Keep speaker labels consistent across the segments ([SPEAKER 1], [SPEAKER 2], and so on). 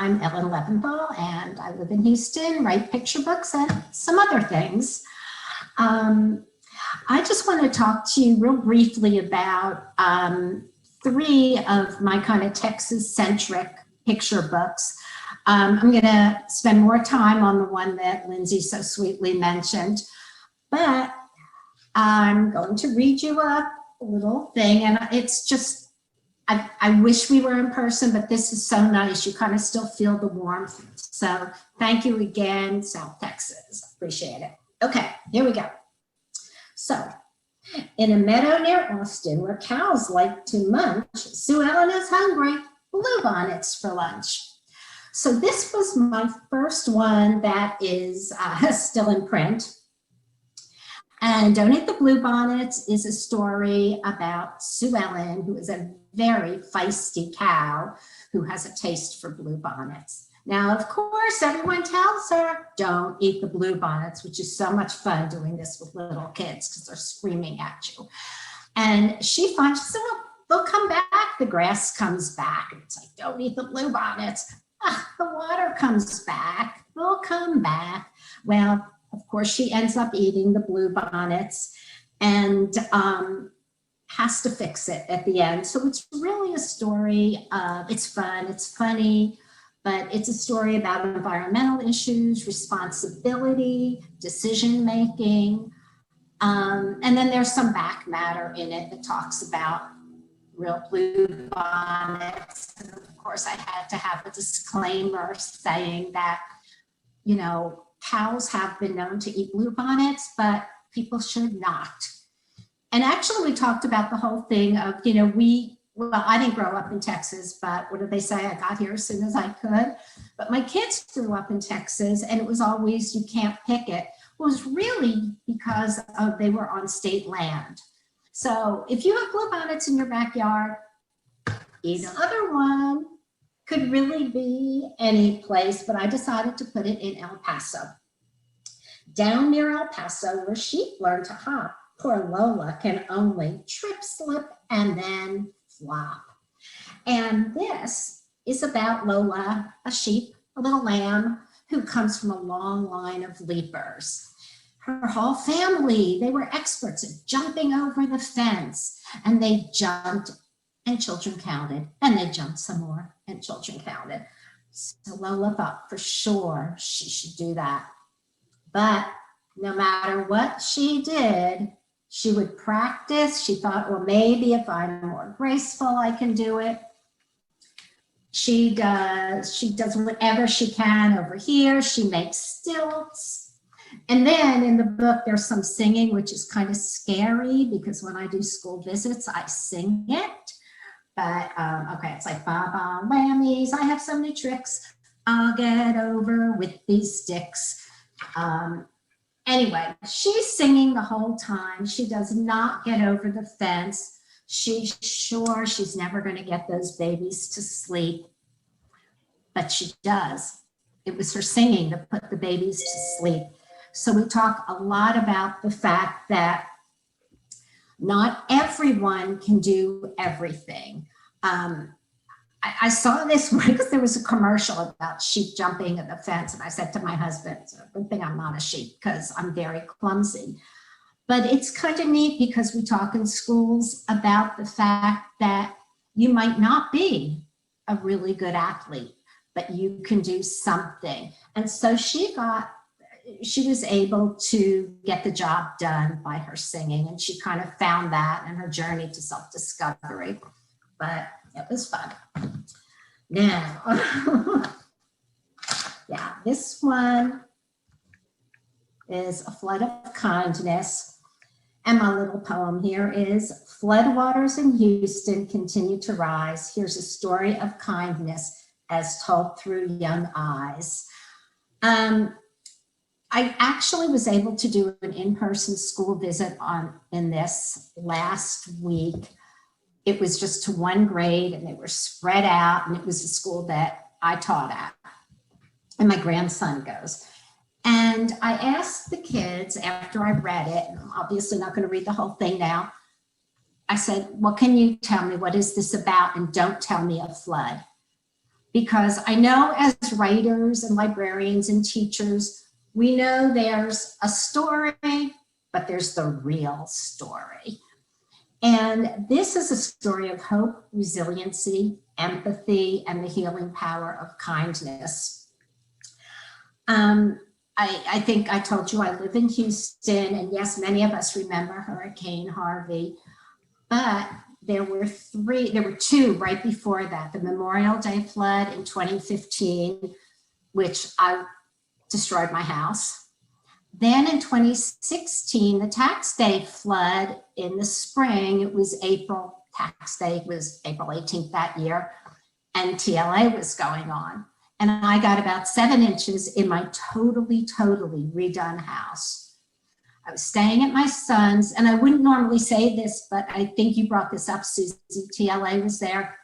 [SPEAKER 1] I'm Ellen Leventhal, and I live in Houston, write picture books and some other things. I just want to talk to you real briefly about 3 of my kind of Texas-centric picture books. I'm going to spend more time on the one that Lindsay so sweetly mentioned, but I'm going to read you a little thing, and it's just, I wish we were in person, but this is so nice. You kind of still feel the warmth. So thank you again, South Texas. Appreciate it. Okay, here we go. So, in a meadow near Austin where cows like to munch, Sue Ellen is hungry, bluebonnets for lunch. So this was my first one that is still in print. And Don't Eat the Bluebonnets is a story about Sue Ellen, who is a very feisty cow who has a taste for bluebonnets. Now, of course, everyone tells her, don't eat the bluebonnets, which is so much fun doing this with little kids because they're screaming at you. And she finds, she said, well, they'll come back. The grass comes back. And it's like, don't eat the bluebonnets. The water comes back. They'll come back. Well, of course, she ends up eating the bluebonnets and has to fix it at the end. So it's really a story. It's fun, it's funny, but it's a story about environmental issues, responsibility, decision-making. And then there's some back matter in it that talks about real bluebonnets. And of course, I had to have a disclaimer saying that, you know, cows have been known to eat bluebonnets, but people should not. And actually, we talked about the whole thing of, you know, well, I didn't grow up in Texas, but what did they say? I got here as soon as I could. But my kids grew up in Texas, and it was always, you can't pick it. Well, it was really because they were on state land. So if you have bluebonnets in your backyard, either other one could really be any place, but I decided to put it in El Paso. Down near El Paso, where sheep learn to hop, poor Lola can only trip, slip, and then flop. And this is about Lola, a sheep, a little lamb, who comes from a long line of leapers. Her whole family, they were experts at jumping over the fence, and they jumped and children counted, and they jumped some more and children counted. So Lola thought for sure she should do that. But no matter what she did, she would practice. She thought, well, maybe if I'm more graceful, I can do it. She does whatever she can over here. She makes stilts. And then in the book, there's some singing, which is kind of scary because when I do school visits, I sing it. But okay, it's like, ba-ba, whammies, I have so many tricks. I'll get over with these sticks. Anyway, she's singing the whole time. She does not get over the fence. She's sure she's never going to get those babies to sleep, but she does. It was her singing that put the babies to sleep. So we talk a lot about the fact that not everyone can do everything. I saw this because there was a commercial about sheep jumping at the fence, and I said to my husband, it's a good thing I'm not a sheep because I'm very clumsy. But it's kind of neat because we talk in schools about the fact that you might not be a really good athlete, but you can do something. And so she was able to get the job done by her singing, and she kind of found that in her journey to self-discovery. But it was fun. Now, yeah, this one is A Flood of Kindness. And my little poem here is, floodwaters in Houston continue to rise. Here's a story of kindness as told through young eyes. I actually was able to do an in-person school visit in this last week. It was just to one grade and they were spread out, and it was a school that I taught at and my grandson goes. And I asked the kids after I read it, and I'm obviously not going to read the whole thing now. I said, well, can you tell me what is this about, and don't tell me a flood. because I know as writers and librarians and teachers, we know there's a story, but there's the real story. And this is a story of hope, resiliency, empathy, and the healing power of kindness. I think I told you I live in Houston, and yes, many of us remember Hurricane Harvey, but there were two right before that. The Memorial Day flood in 2015, which I destroyed my house. Then in 2016, the tax day flood in the spring, it was tax day was April 18th that year, and TLA was going on. And I got about 7 inches in my totally redone house. I was staying at my son's, and I wouldn't normally say this, but I think you brought this up, Susie. TLA was there.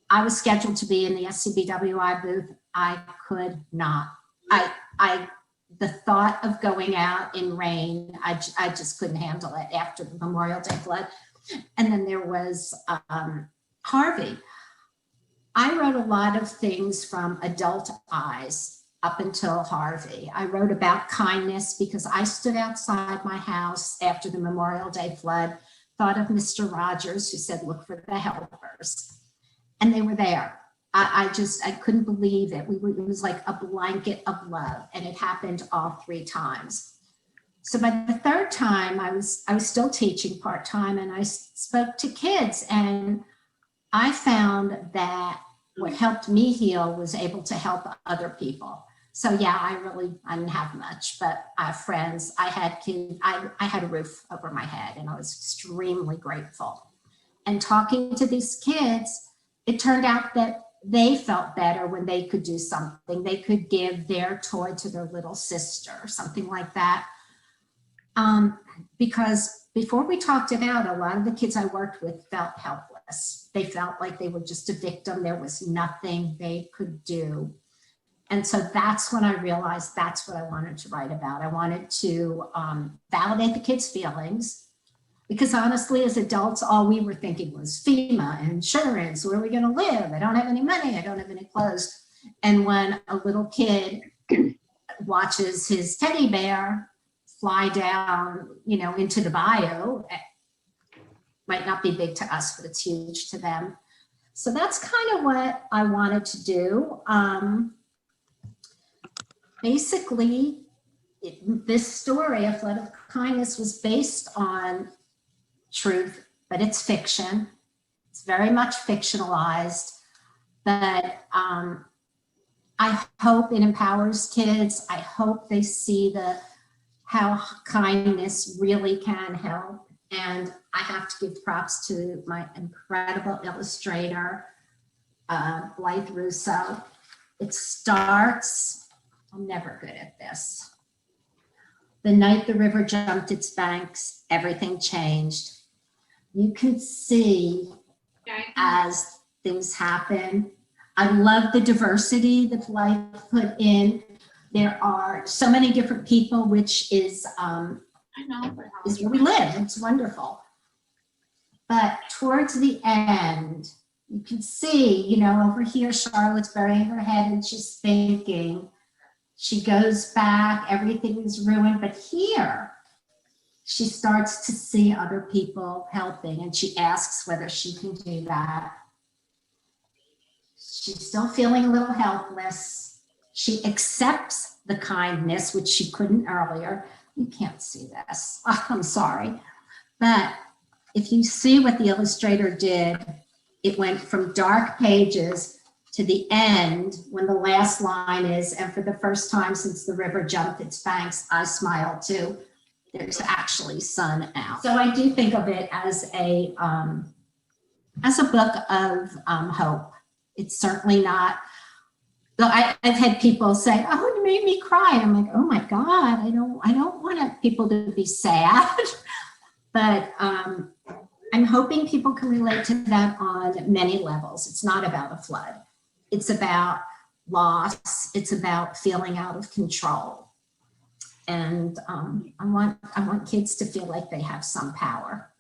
[SPEAKER 1] I was scheduled to be in the SCBWI booth. I could not. The thought of going out in rain, I just couldn't handle it after the Memorial Day flood. And then there was Harvey. I wrote a lot of things from adult eyes up until Harvey. I wrote about kindness because I stood outside my house after the Memorial Day flood, thought of Mr. Rogers, who said, look for the helpers. And they were there. I couldn't believe it. It was like a blanket of love, and it happened all 3 times. So by the 3rd time, I was still teaching part-time, and I spoke to kids, and I found that what helped me heal was able to help other people. So yeah, I didn't have much, but I have friends. I had kids. I had a roof over my head, and I was extremely grateful. And talking to these kids, it turned out that they felt better when they could do something. They could give their toy to their little sister or something like that. Because before we talked it out, a lot of the kids I worked with felt helpless. They felt like they were just a victim. There was nothing they could do. And so that's when I realized that's what I wanted to write about. I wanted to validate the kids' feelings, because honestly, as adults, all we were thinking was FEMA, insurance, where are we gonna live? I don't have any money, I don't have any clothes. And when a little kid watches his teddy bear fly down, into the bayou, it might not be big to us, but it's huge to them. So that's kind of what I wanted to do. Basically, this story, A Flood of Kindness, was based on truth, but it's fiction. It's very much fictionalized, but I hope it empowers kids. I hope they see how kindness really can help. And I have to give props to my incredible illustrator, Blythe Russo. It starts, I'm never good at this. The night the river jumped its banks, everything changed. You can see as things happen. I love the diversity that Blythe put in. There are so many different people, which is where we live. It's wonderful. But towards the end, you can see, over here, Charlotte's burying her head and she's thinking. She goes back, everything is ruined, but here, she starts to see other people helping, and she asks whether she can do that. She's still feeling a little helpless. She accepts the kindness, which she couldn't earlier. You can't see this. Oh, I'm sorry. But if you see what the illustrator did, it went from dark pages to the end when the last line is, and for the first time since the river jumped its banks, I smile too. There's actually sun out. So I do think of it as a book of hope. It's certainly not, I've had people say, oh, it made me cry. And I'm like, oh my God, I don't want people to be sad. But I'm hoping people can relate to that on many levels. It's not about a flood. It's about loss. It's about feeling out of control. And I want kids to feel like they have some power.